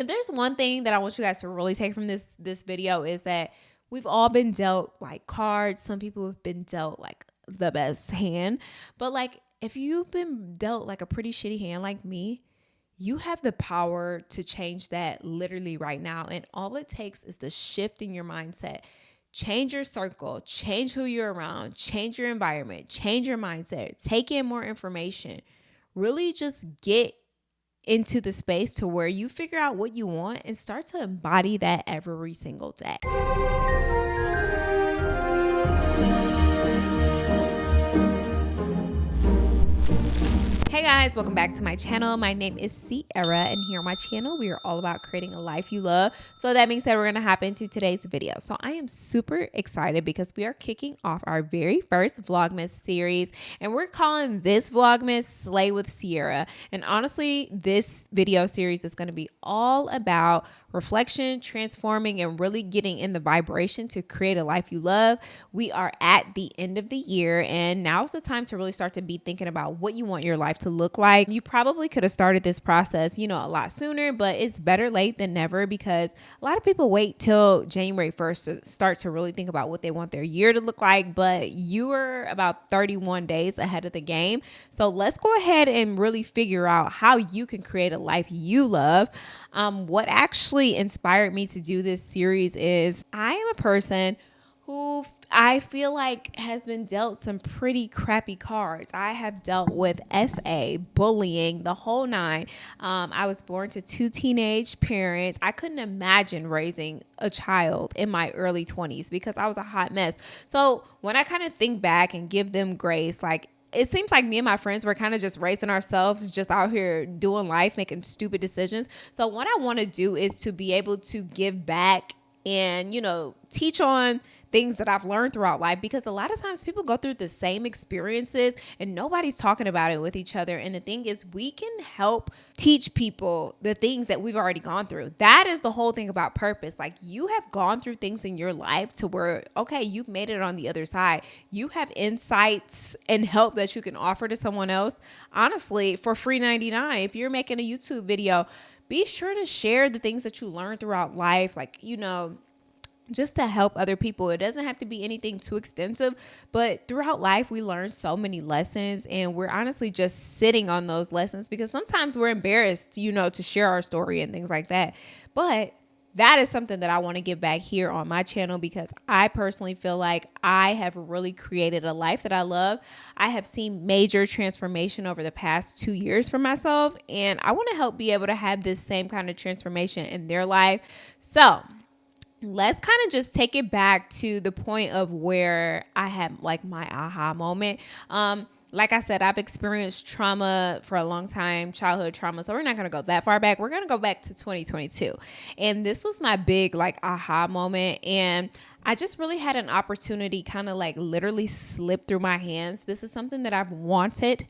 If there's one thing that I want you guys to really take from this video is that we've all been dealt like cards. Some people have been dealt like the best hand. But like if you've been dealt like a pretty shitty hand like me, you have the power to change that literally right now. And all it takes is the shift in your mindset. Change your circle, change who you're around, change your environment, change your mindset, take in more information. Really just get into the space to where you figure out what you want and start to embody that every single day. Hey guys, welcome back to my channel. My name is Sierra, and here on my channel we are all about creating a life you love. So that means that we're gonna hop into today's video. So I am super excited because we are kicking off our very first Vlogmas series, and we're calling this Vlogmas Sleigh with Sierra. And honestly, this video series is going to be all about reflection, transforming, and really getting in the vibration to create a life you love. We are at the end of the year, and now's the time to really start to be thinking about what you want your life to look like. You probably could have started this process, a lot sooner, but it's better late than never because a lot of people wait till January 1st to start to really think about what they want their year to look like, but you are about 31 days ahead of the game. So let's go ahead and really figure out how you can create a life you love. What actually inspired me to do this series is I am a person who I feel like has been dealt some pretty crappy cards. I have dealt with SA, bullying, the whole nine. I was born to two teenage parents. I couldn't imagine raising a child in my early 20s because I was a hot mess. So when I kind of think back and give them grace, like it seems like me and my friends were kind of just raising ourselves, just out here doing life, making stupid decisions. So what I want to do is to be able to give back and, teach on things that I've learned throughout life, because a lot of times people go through the same experiences and nobody's talking about it with each other. And the thing is, we can help teach people the things that we've already gone through. That is the whole thing about purpose. Like, you have gone through things in your life to where, okay, you've made it on the other side. You have insights and help that you can offer to someone else. Honestly, for free 99, if you're making a YouTube video, be sure to share the things that you learned throughout life. Like, just to help other people. It doesn't have to be anything too extensive, but throughout life, we learn so many lessons, and we're honestly just sitting on those lessons because sometimes we're embarrassed, to share our story and things like that. But that is something that I want to give back here on my channel because I personally feel like I have really created a life that I love. I have seen major transformation over the past 2 years for myself, and I want to help be able to have this same kind of transformation in their life. So let's kind of just take it back to the point of where I had like my aha moment. Like I said, I've experienced trauma for a long time, childhood trauma. So we're not going to go that far back. We're going to go back to 2022. And this was my big like aha moment. And I just really had an opportunity kind of like literally slip through my hands. This is something that I've wanted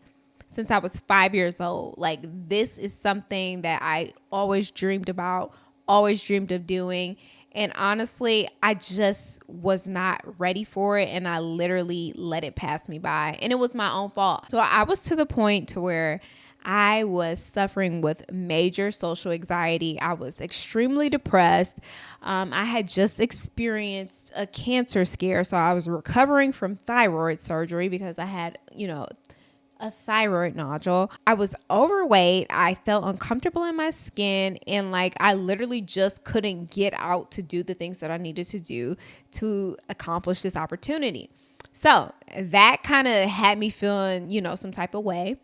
since I was 5 years old. Like, this is something that I always dreamed about, always dreamed of doing. And honestly, I just was not ready for it. And I literally let it pass me by. And it was my own fault. So I was to the point to where I was suffering with major social anxiety. I was extremely depressed. I had just experienced a cancer scare. So I was recovering from thyroid surgery because I had, a thyroid nodule. I was overweight. I felt uncomfortable in my skin, and like I literally just couldn't get out to do the things that I needed to do to accomplish this opportunity. So that kind of had me feeling, some type of way.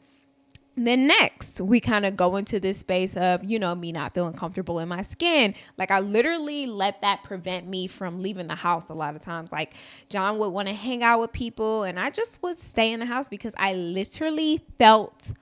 Then next, we kind of go into this space of, me not feeling comfortable in my skin. Like, I literally let that prevent me from leaving the house a lot of times. Like, John would want to hang out with people, and I just would stay in the house because I literally felt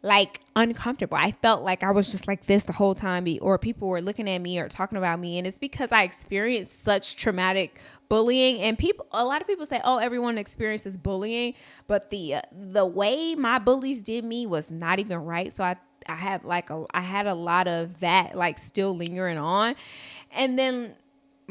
like uncomfortable. I felt like I was just like this the whole time, or people were looking at me or talking about me. And it's because I experienced such traumatic bullying. And a lot of people say, oh, everyone experiences bullying, but the way my bullies did me was not even right. So I had a lot of that like still lingering on. And then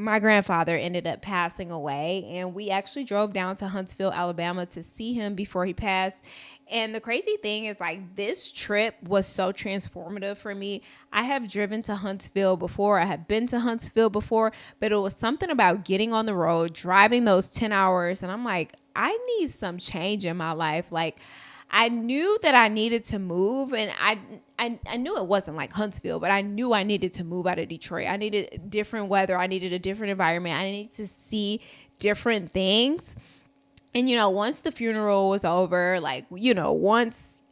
my grandfather ended up passing away, and we actually drove down to Huntsville, Alabama to see him before he passed. And the crazy thing is, like, this trip was so transformative for me. I have driven to Huntsville before, I have been to Huntsville before, but it was something about getting on the road, driving those 10 hours, and I'm like, I need some change in my life. Like, I knew that I needed to move, and I knew it wasn't like Huntsville, but I knew I needed to move out of Detroit. I needed different weather. I needed a different environment. I needed to see different things. And, once the funeral was over, like, once,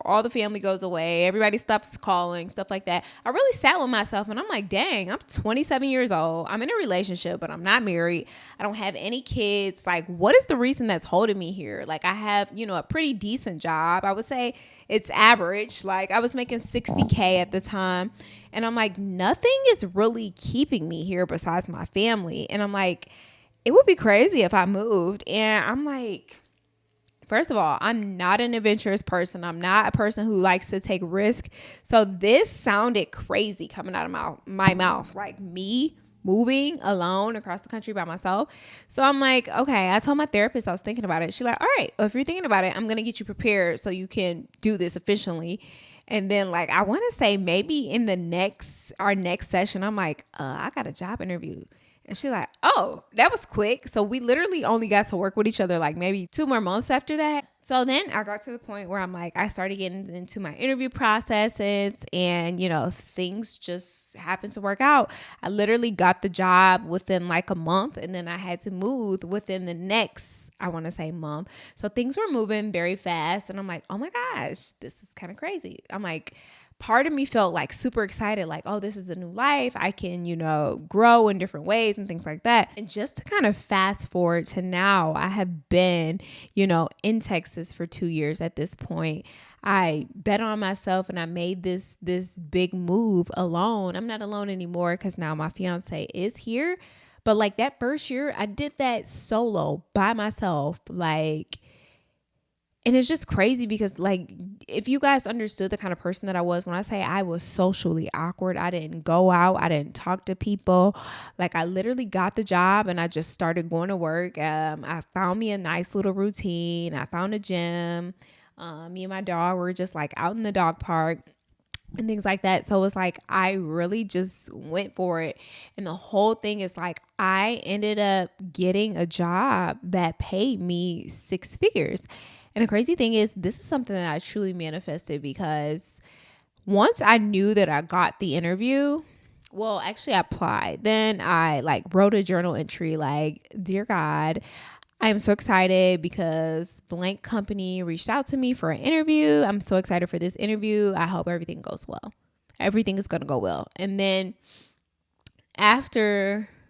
all the family goes away, everybody stops calling, stuff like that. I really sat with myself and I'm like, dang, I'm 27 years old. I'm in a relationship, but I'm not married. I don't have any kids. Like, what is the reason that's holding me here? Like, I have, a pretty decent job. I would say it's average. Like, I was making $60K at the time. And I'm like, nothing is really keeping me here besides my family. And I'm like, it would be crazy if I moved. And I'm like, first of all, I'm not an adventurous person. I'm not a person who likes to take risk. So this sounded crazy coming out of my mouth, like me moving alone across the country by myself. So I'm like, okay, I told my therapist I was thinking about it. She's like, all right, well, if you're thinking about it, I'm going to get you prepared so you can do this efficiently. And then, like, I want to say maybe in our next session, I'm like, I got a job interview. And she's like, oh, that was quick. So we literally only got to work with each other like maybe 2 more months after that. So then I got to the point where I'm like, I started getting into my interview processes and, things just happened to work out. I literally got the job within like a month, and then I had to move within the next, I want to say, month. So things were moving very fast. And I'm like, oh my gosh, this is kind of crazy. I'm like, part of me felt like super excited, like, oh, this is a new life. I can, grow in different ways and things like that. And just to kind of fast forward to now, I have been, in Texas for 2 years at this point. I bet on myself and I made this big move alone. I'm not alone anymore because now my fiance is here. But like that first year, I did that solo by myself, like. And it's just crazy because, like, if you guys understood the kind of person that I was, when I say I was socially awkward, I didn't go out, I didn't talk to people. Like, I literally got the job and I just started going to work. I found me a nice little routine. I found a gym. Me and my dog were just like out in the dog park and things like that. So it's like, I really just went for it. And the whole thing is like, I ended up getting a job that paid me 6 figures. And the crazy thing is, this is something that I truly manifested because once I knew that I got the interview, well, actually I applied. Then I wrote a journal entry like, dear God, I am so excited because blank company reached out to me for an interview. I'm so excited for this interview. I hope everything goes well. Everything is going to go well. And then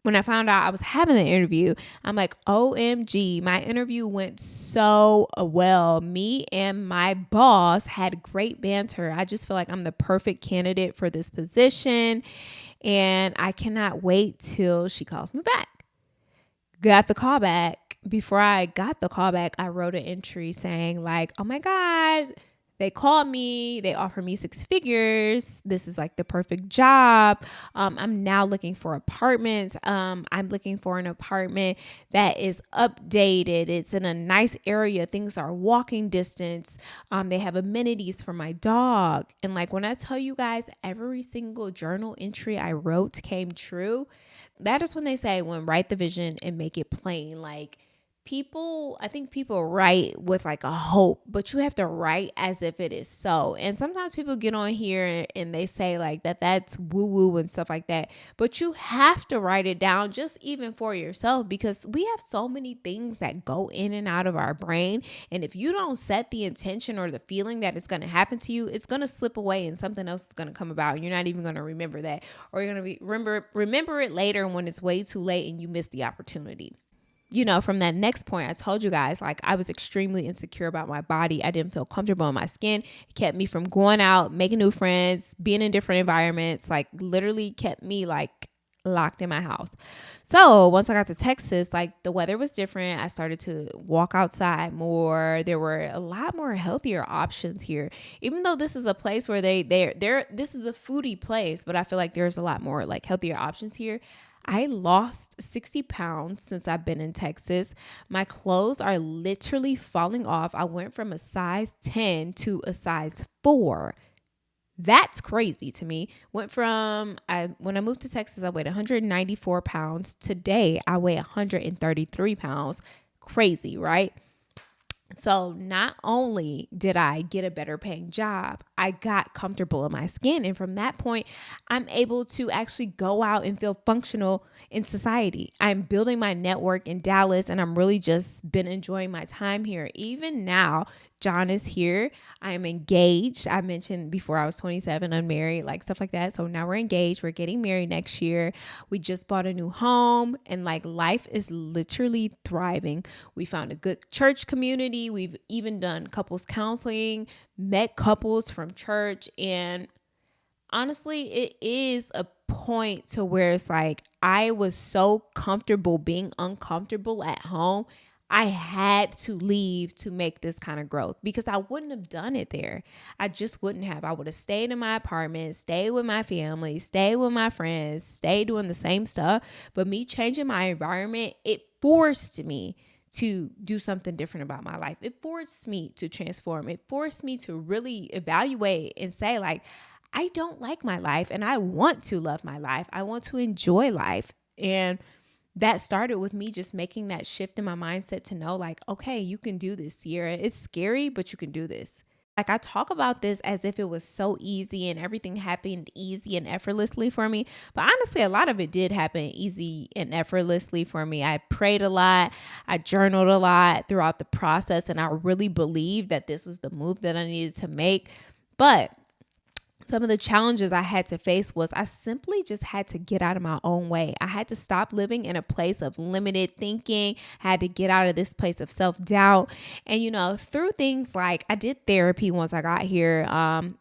when I found out I was having the interview, I'm like, OMG, my interview went so well. Me and my boss had great banter. I just feel like I'm the perfect candidate for this position. And I cannot wait till she calls me back. Got the call back. Before I got the call back, I wrote an entry saying like, oh my God, they called me, they offered me 6 figures. This is like the perfect job. I'm now looking for apartments. I'm looking for an apartment that is updated. It's in a nice area. Things are walking distance. They have amenities for my dog. And like, when I tell you guys, every single journal entry I wrote came true. That is when they say, when write the vision and make it plain. Like, I think people write with like a hope, but you have to write as if it is so. And sometimes people get on here and they say like that's woo woo and stuff like that, but you have to write it down just even for yourself, because we have so many things that go in and out of our brain. And if you don't set the intention or the feeling that it's going to happen to you, it's going to slip away and something else is going to come about. You're not even going to remember that, or you're going to remember it later when it's way too late and you miss the opportunity. From that next point, I told you guys, like, I was extremely insecure about my body. I didn't feel comfortable in my skin. It kept me from going out, making new friends, being in different environments, like literally kept me like locked in my house. So once I got to Texas, like the weather was different. I started to walk outside more. There were a lot more healthier options here, even though this is a place where this is a foodie place, but I feel like there's a lot more like healthier options here. I lost 60 pounds since I've been in Texas. My clothes are literally falling off. I went from a size 10 to a size 4. That's crazy to me. When I moved to Texas, I weighed 194 pounds. Today, I weigh 133 pounds. Crazy, right? So not only did I get a better paying job, I got comfortable in my skin. And from that point, I'm able to actually go out and feel functional in society. I'm building my network in Dallas, and I'm really just been enjoying my time here. Even now, John is here. I am engaged. I mentioned before I was 27, unmarried, like stuff like that. So now we're engaged. We're getting married next year. We just bought a new home, and like life is literally thriving. We found a good church community. We've even done couples counseling, met couples from church, and honestly, it is a point to where it's like I was so comfortable being uncomfortable at home. I had to leave to make this kind of growth because I wouldn't have done it there. I just wouldn't have. I would have stayed in my apartment, stayed with my family, stayed with my friends, stayed doing the same stuff. But me changing my environment, it forced me to do something different about my life. It forced me to transform. It forced me to really evaluate and say, like, I don't like my life and I want to love my life. I want to enjoy life. And that started with me just making that shift in my mindset to know, like, okay, you can do this, Sierra. It's scary, but you can do this. Like, I talk about this as if it was so easy and everything happened easy and effortlessly for me. But honestly, a lot of it did happen easy and effortlessly for me. I prayed a lot. I journaled a lot throughout the process. And I really believed that this was the move that I needed to make. But some of the challenges I had to face was I simply just had to get out of my own way. I had to stop living in a place of limited thinking, had to get out of this place of self-doubt. And, through things like I did therapy once I got here.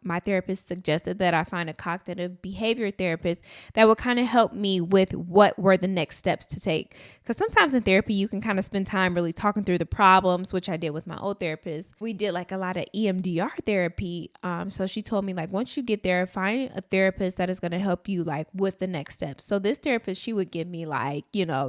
My therapist suggested that I find a cognitive behavior therapist that would kind of help me with what were the next steps to take. Because sometimes in therapy, you can kind of spend time really talking through the problems, which I did with my old therapist. We did like a lot of EMDR therapy. So she told me, like, once you get there, find a therapist that is going to help you like with the next steps. So this therapist, she would give me like,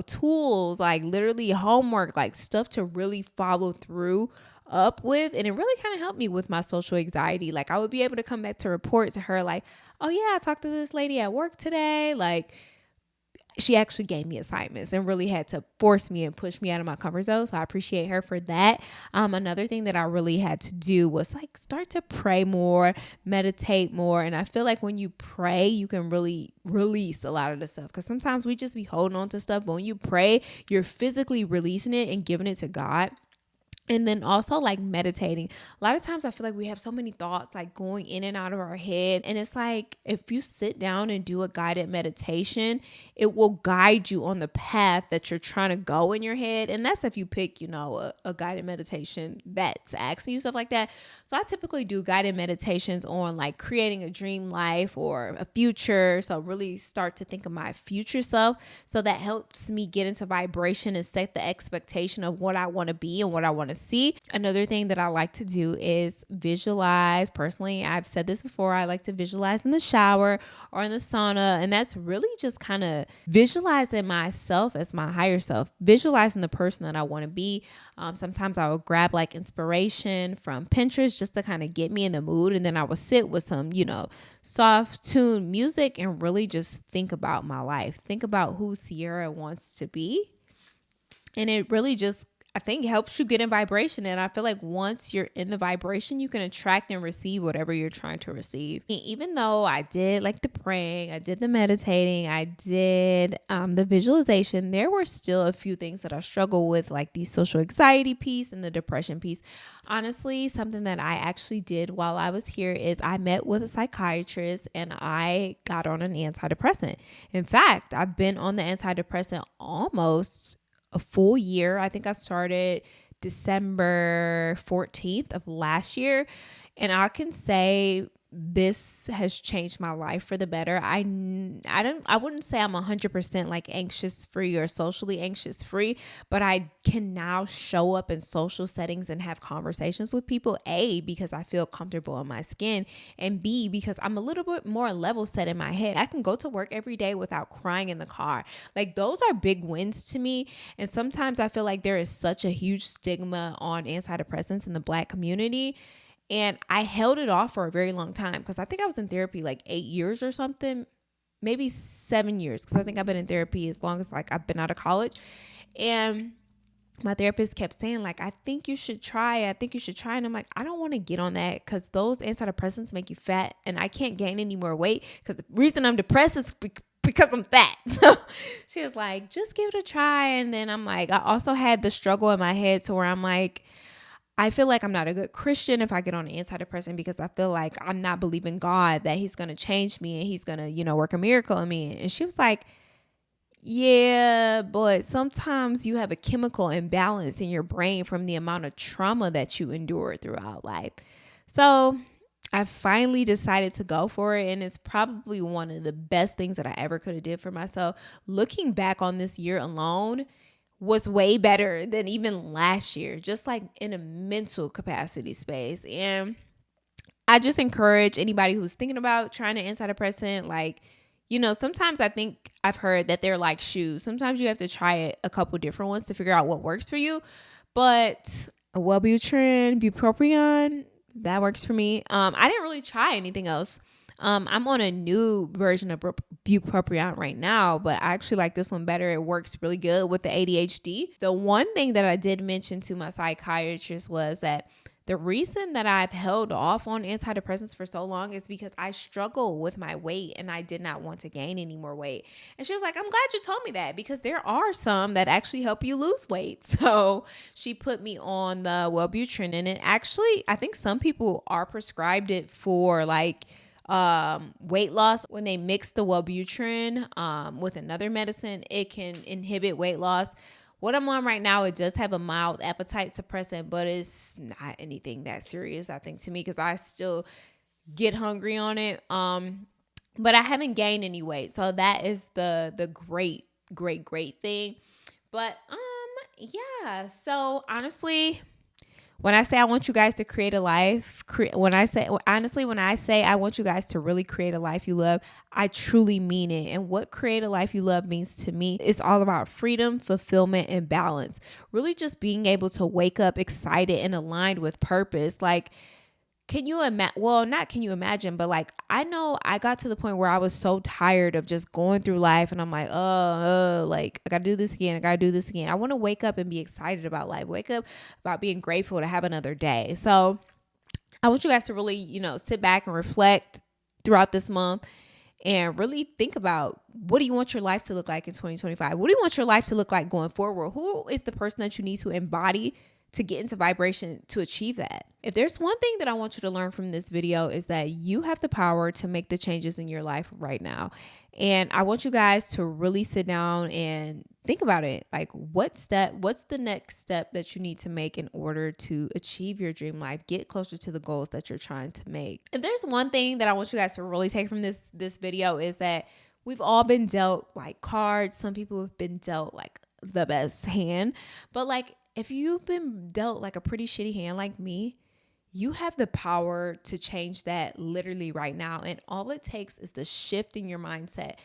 tools, like literally homework, like stuff to really follow through up with. And it really kind of helped me with my social anxiety. Like I would be able to come back to report to her like, oh yeah, I talked to this lady at work today. Like she actually gave me assignments and really had to force me and push me out of my comfort zone. So I appreciate her for that. Another thing that I really had to do was like start to pray more, meditate more. And I feel like when you pray, you can really release a lot of the stuff. Because sometimes we just be holding on to stuff. But when you pray, you're physically releasing it and giving it to God. And then also like meditating. A lot of times I feel like we have so many thoughts like going in and out of our head. And it's like if you sit down and do a guided meditation, it will guide you on the path that you're trying to go in your head. And that's if you pick, a guided meditation that's asking you stuff like that. So I typically do guided meditations on like creating a dream life or a future. So really start to think of my future self. So that helps me get into vibration and set the expectation of what I want to be and what I want to see. Another thing that I like to do is visualize. Personally, I've said this before, I like to visualize in the shower or in the sauna. And that's really just kind of visualizing myself as my higher self, visualizing the person that I want to be. Sometimes I will grab like inspiration from Pinterest just to kind of get me in the mood. And then I will sit with some, soft tune music and really just think about my life, think about who Sierra wants to be. And it really just, I think, helps you get in vibration. And I feel like once you're in the vibration, you can attract and receive whatever you're trying to receive. Even though I did like the praying, I did the meditating, I did the visualization, there were still a few things that I struggle with, like the social anxiety piece and the depression piece. Honestly, something that I actually did while I was here is I met with a psychiatrist and I got on an antidepressant. In fact, I've been on the antidepressant almost a full year. I think I started December 14th of last year. And I can say this has changed my life for the better. I wouldn't say I'm 100% like anxious free or socially anxious free, but I can now show up in social settings and have conversations with people, A, because I feel comfortable in my skin, and B, because I'm a little bit more level set in my head. I can go to work every day without crying in the car. Like, those are big wins to me. And sometimes I feel like there is such a huge stigma on antidepressants in the Black community. And I held it off for a very long time because I think I was in therapy like 8 years or something, maybe 7 years, because I think I've been in therapy as long as like I've been out of college. And my therapist kept saying like, I think you should try. And I'm like, I don't want to get on that because those antidepressants make you fat and I can't gain any more weight because the reason I'm depressed is because I'm fat. So she was like, just give it a try. And then I'm like, I also had the struggle in my head to where I'm like, I feel like I'm not a good Christian if I get on an antidepressant because I feel like I'm not believing God that he's going to change me and he's going to, work a miracle in me. And she was like, yeah, but sometimes you have a chemical imbalance in your brain from the amount of trauma that you endured throughout life. So I finally decided to go for it. And it's probably one of the best things that I ever could have did for myself. Looking back on this year alone, was way better than even last year, just like in a mental capacity space. And I just encourage anybody who's thinking about trying an antidepressant, like, sometimes I think I've heard that they're like shoes. Sometimes you have to try a couple different ones to figure out what works for you. But a Wellbutrin, bupropion, that works for me. I didn't really try anything else. I'm on a new version of bupropion right now, but I actually like this one better. It works really good with the ADHD. The one thing that I did mention to my psychiatrist was that the reason that I've held off on antidepressants for so long is because I struggle with my weight and I did not want to gain any more weight. And she was like, I'm glad you told me that because there are some that actually help you lose weight. So she put me on the Wellbutrin, and it actually, I think some people are prescribed it for like weight loss. When they mix the Wellbutrin with another medicine, it can inhibit weight loss. What I'm on right now, it does have a mild appetite suppressant, but it's not anything that serious, I think, to me, because I still get hungry on it. But I haven't gained any weight, so that is the great thing. But yeah. So honestly, when I say I want you guys to create a life, when I say I want you guys to really create a life you love, I truly mean it. And what create a life you love means to me, it's all about freedom, fulfillment, and balance. Really just being able to wake up excited and aligned with purpose. Like, can you imagine? Well, not can you imagine, but like, I know I got to the point where I was so tired of just going through life and I'm like, like I got to do this again. I want to wake up and be excited about life. Wake up about being grateful to have another day. So I want you guys to really, sit back and reflect throughout this month and really think about, what do you want your life to look like in 2025? What do you want your life to look like going forward? Who is the person that you need to embody to get into vibration to achieve that? If there's one thing that I want you to learn from this video, is that you have the power to make the changes in your life right now. And I want you guys to really sit down and think about it. Like, what's the next step that you need to make in order to achieve your dream life, get closer to the goals that you're trying to make? If there's one thing that I want you guys to really take from this video, is that we've all been dealt like cards. Some people have been dealt like the best hand, but like, if you've been dealt like a pretty shitty hand like me, you have the power to change that literally right now. And all it takes is the shift in your mindset.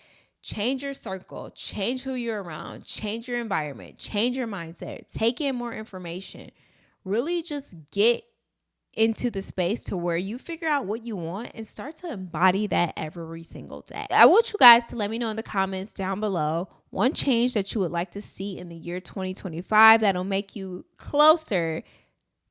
Change your circle, change who you're around, change your environment, change your mindset, take in more information. Really just get into the space to where you figure out what you want and start to embody that every single day. I want you guys to let me know in the comments down below one change that you would like to see in the year 2025 that'll make you closer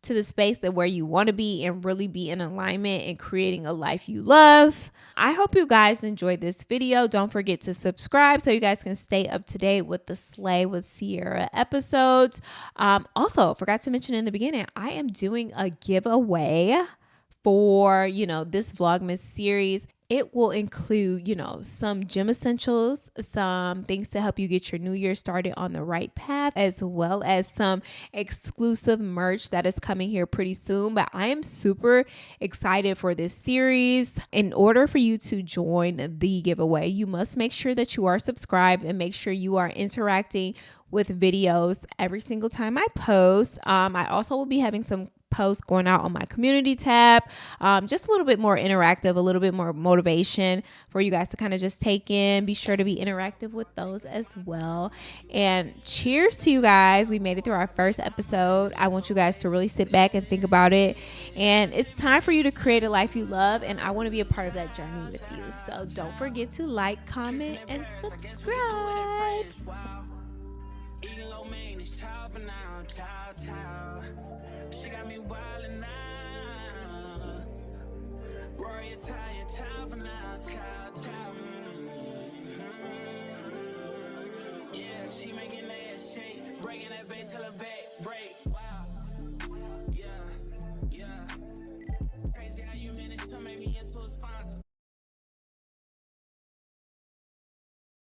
to the space that where you want to be and really be in alignment and creating a life you love. I hope you guys enjoyed this video. Don't forget to subscribe so you guys can stay up to date with the Sleigh with Sierra episodes. Also, forgot to mention in the beginning, I am doing a giveaway for, this Vlogmas series. It will include, some gym essentials, some things to help you get your new year started on the right path, as well as some exclusive merch that is coming here pretty soon. But I am super excited for this series. In order for you to join the giveaway, you must make sure that you are subscribed and make sure you are interacting with videos every single time I post. I also will be having some posts going out on my community tab, just a little bit more interactive, a little bit more motivation for you guys to kind of just take in. Be sure to be interactive with those as well. And cheers to you guys. We made it through our first episode. I want you guys to really sit back and think about it. And it's time for you to create a life you love. And I want to be a part of that journey with you. So don't forget to like, comment, and subscribe. She got me wildin' now. Rory Italian, child for now, child. Yeah, she making that shake, breaking that bait till her back break.